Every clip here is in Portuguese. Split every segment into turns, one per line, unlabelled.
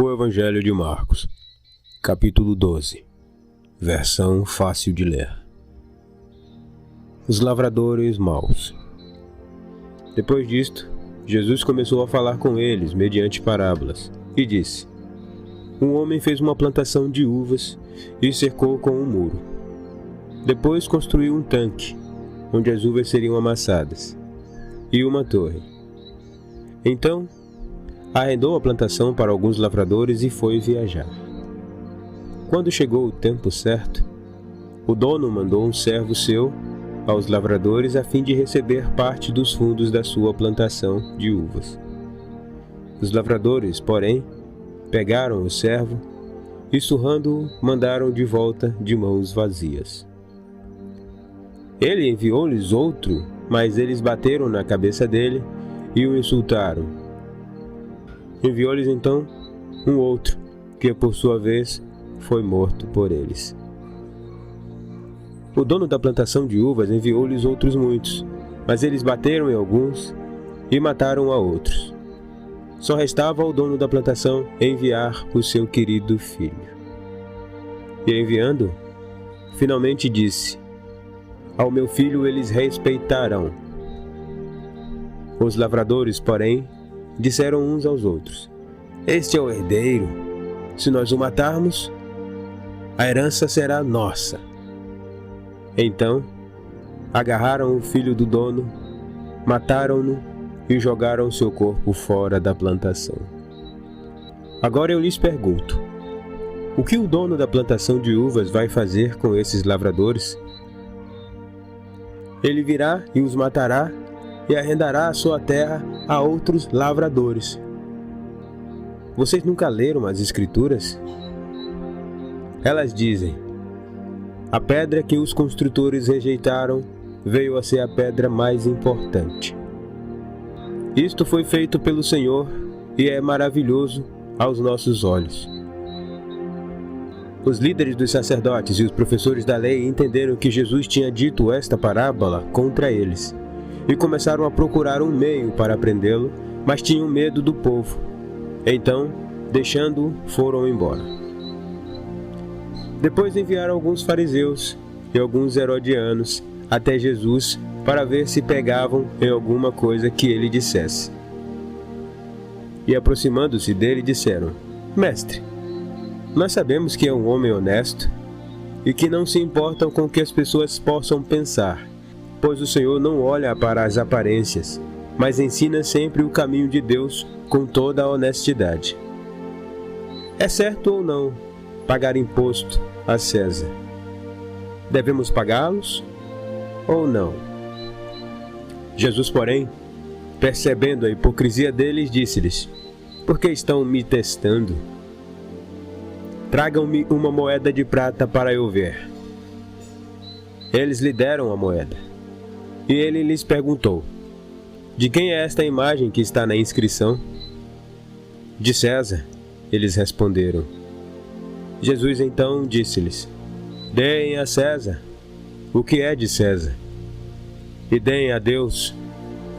O Evangelho de Marcos, capítulo 12, versão fácil de ler. Os lavradores maus. Depois disto, Jesus começou a falar com eles mediante parábolas, e disse: Um homem fez uma plantação de uvas e cercou com um muro. Depois construiu um tanque, onde as uvas seriam amassadas, e uma torre. Então, arrendou a plantação para alguns lavradores e foi viajar. Quando chegou o tempo certo, o dono mandou um servo seu aos lavradores a fim de receber parte dos fundos da sua plantação de uvas. Os lavradores, porém, pegaram o servo e, surrando-o, mandaram de volta de mãos vazias. Ele enviou-lhes outro, mas eles bateram na cabeça dele e o insultaram. Enviou-lhes então um outro, que por sua vez foi morto por eles. O dono da plantação de uvas enviou-lhes outros muitos, mas eles bateram em alguns e mataram a outros. Só restava ao dono da plantação enviar o seu querido filho. E enviando, finalmente disse: Ao meu filho eles respeitarão. Os lavradores, porém, disseram uns aos outros: Este é o herdeiro. Se nós o matarmos, a herança será nossa. Então, agarraram o filho do dono, mataram-no e jogaram seu corpo fora da plantação. Agora eu lhes pergunto: o que o dono da plantação de uvas vai fazer com esses lavradores? Ele virá e os matará e arrendará a sua terra a outros lavradores. Vocês nunca leram as Escrituras? Elas dizem: a pedra que os construtores rejeitaram veio a ser a pedra mais importante. Isto foi feito pelo Senhor e é maravilhoso aos nossos olhos. Os líderes dos sacerdotes e os professores da lei entenderam que Jesus tinha dito esta parábola contra eles e começaram a procurar um meio para prendê-lo, mas tinham medo do povo. Então, deixando-o, foram embora. Depois enviaram alguns fariseus e alguns herodianos até Jesus para ver se pegavam em alguma coisa que ele dissesse. E aproximando-se dele, disseram: Mestre, nós sabemos que é um homem honesto e que não se importa com o que as pessoas possam pensar, pois o Senhor não olha para as aparências, mas ensina sempre o caminho de Deus com toda a honestidade. É certo ou não pagar imposto a César? Devemos pagá-los ou não? Jesus, porém, percebendo a hipocrisia deles, disse-lhes: Por que estão me testando? Tragam-me uma moeda de prata para eu ver. Eles lhe deram a moeda. E ele lhes perguntou: De quem é esta imagem que está na inscrição? De César, eles responderam. Jesus então disse-lhes: Deem a César o que é de César, e deem a Deus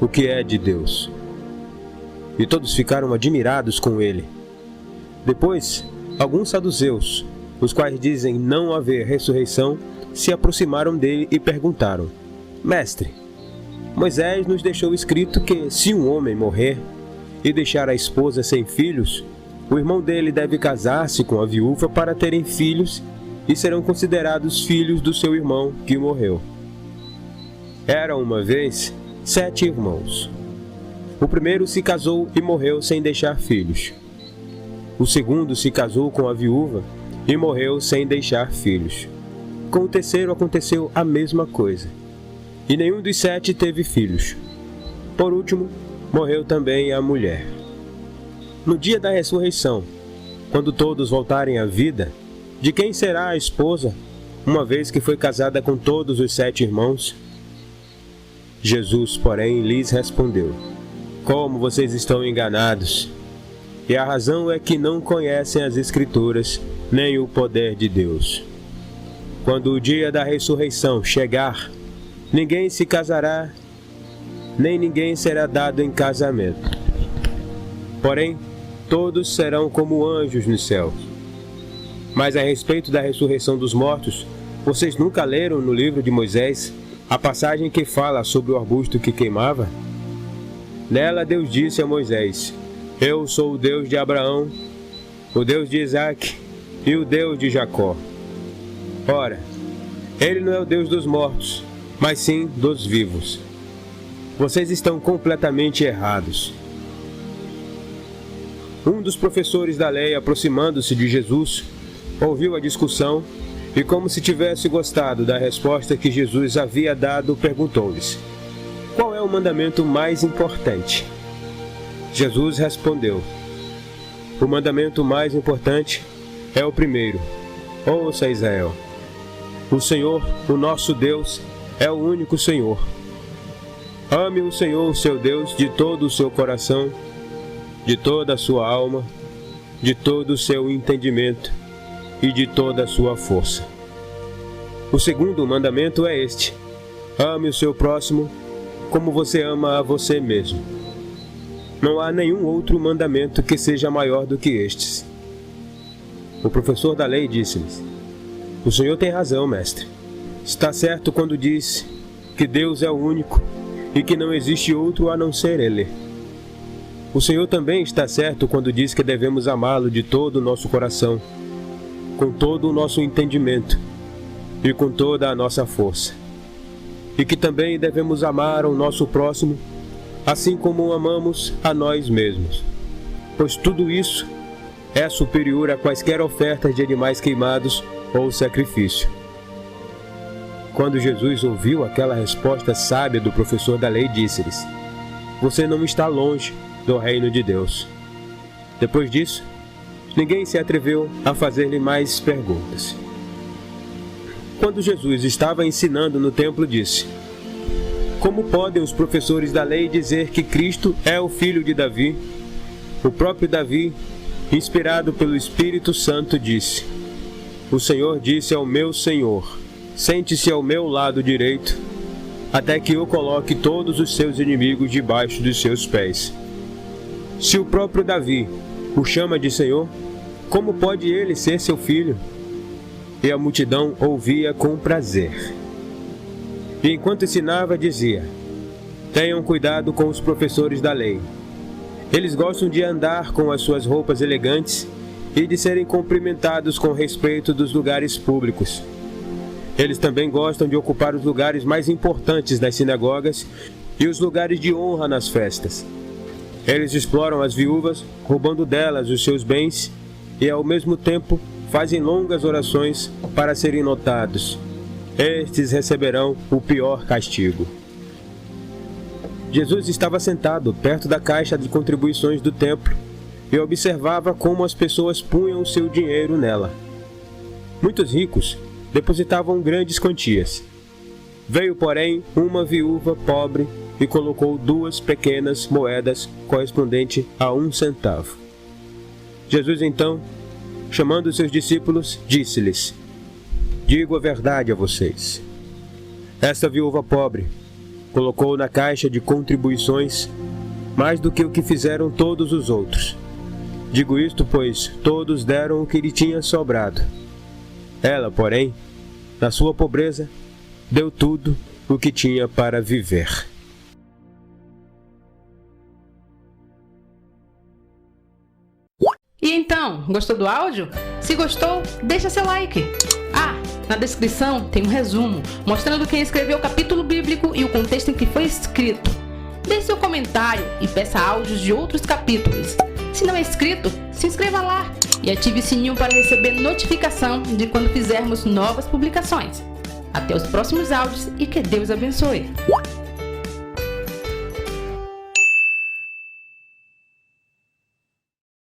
o que é de Deus. E todos ficaram admirados com ele. Depois, alguns saduceus, os quais dizem não haver ressurreição, se aproximaram dele e perguntaram: Mestre, Moisés nos deixou escrito que, se um homem morrer e deixar a esposa sem filhos, o irmão dele deve casar-se com a viúva para terem filhos e serão considerados filhos do seu irmão que morreu. Eram uma vez 7 irmãos. O primeiro se casou e morreu sem deixar filhos. O segundo se casou com a viúva e morreu sem deixar filhos. Com o terceiro aconteceu a mesma coisa, e nenhum dos 7 teve filhos. Por último, morreu também a mulher. No dia da ressurreição, quando todos voltarem à vida, de quem será a esposa, uma vez que foi casada com todos os 7 irmãos? Jesus, porém, lhes respondeu: Como vocês estão enganados! E a razão é que não conhecem as Escrituras, nem o poder de Deus. Quando o dia da ressurreição chegar, ninguém se casará, nem ninguém será dado em casamento. Porém, todos serão como anjos no céu. Mas a respeito da ressurreição dos mortos, vocês nunca leram no livro de Moisés a passagem que fala sobre o arbusto que queimava? Nela Deus disse a Moisés: Eu sou o Deus de Abraão, o Deus de Isaque e o Deus de Jacó. Ora, Ele não é o Deus dos mortos, mas sim dos vivos. Vocês estão completamente errados. Um dos professores da lei, aproximando-se de Jesus, ouviu a discussão e, como se tivesse gostado da resposta que Jesus havia dado, perguntou-lhes: Qual é o mandamento mais importante? Jesus respondeu: O mandamento mais importante é o primeiro. Ouça, Israel. O Senhor, o nosso Deus, é o único Senhor. Ame o Senhor, seu Deus, de todo o seu coração, de toda a sua alma, de todo o seu entendimento e de toda a sua força. O segundo mandamento é este: ame o seu próximo como você ama a você mesmo. Não há nenhum outro mandamento que seja maior do que estes. O professor da lei disse-lhes: O senhor tem razão, mestre. Está certo quando diz que Deus é o único e que não existe outro a não ser Ele. O Senhor também está certo quando diz que devemos amá-lo de todo o nosso coração, com todo o nosso entendimento e com toda a nossa força. E que também devemos amar o nosso próximo, assim como amamos a nós mesmos. Pois tudo isso é superior a quaisquer ofertas de animais queimados ou sacrifício. Quando Jesus ouviu aquela resposta sábia do professor da lei, disse-lhes: Você não está longe do reino de Deus. Depois disso, ninguém se atreveu a fazer-lhe mais perguntas. Quando Jesus estava ensinando no templo, disse: Como podem os professores da lei dizer que Cristo é o filho de Davi? O próprio Davi, inspirado pelo Espírito Santo, disse: O Senhor disse ao meu Senhor: Sente-se ao meu lado direito, até que eu coloque todos os seus inimigos debaixo dos seus pés. Se o próprio Davi o chama de Senhor, como pode ele ser seu filho? E a multidão ouvia com prazer. E enquanto ensinava, dizia: Tenham cuidado com os professores da lei. Eles gostam de andar com as suas roupas elegantes e de serem cumprimentados com respeito dos lugares públicos. Eles também gostam de ocupar os lugares mais importantes das sinagogas e os lugares de honra nas festas. Eles exploram as viúvas, roubando delas os seus bens, e ao mesmo tempo fazem longas orações para serem notados. Estes receberão o pior castigo. Jesus estava sentado perto da caixa de contribuições do templo e observava como as pessoas punham o seu dinheiro nela. Muitos ricos depositavam grandes quantias. Veio, porém, uma viúva pobre e colocou 2 pequenas moedas correspondentes a 1 centavo. Jesus, então, chamando seus discípulos, disse-lhes: Digo a verdade a vocês. Esta viúva pobre colocou na caixa de contribuições mais do que o que fizeram todos os outros. Digo isto, pois todos deram o que lhe tinha sobrado. Ela, porém, na sua pobreza, deu tudo o que tinha para viver.
E então, gostou do áudio? Se gostou, deixa seu like. Na descrição tem um resumo mostrando quem escreveu o capítulo bíblico e o contexto em que foi escrito. Deixe seu comentário e peça áudios de outros capítulos. Se não é inscrito, se inscreva lá e ative o sininho para receber notificação de quando fizermos novas publicações. Até os próximos áudios e que Deus abençoe!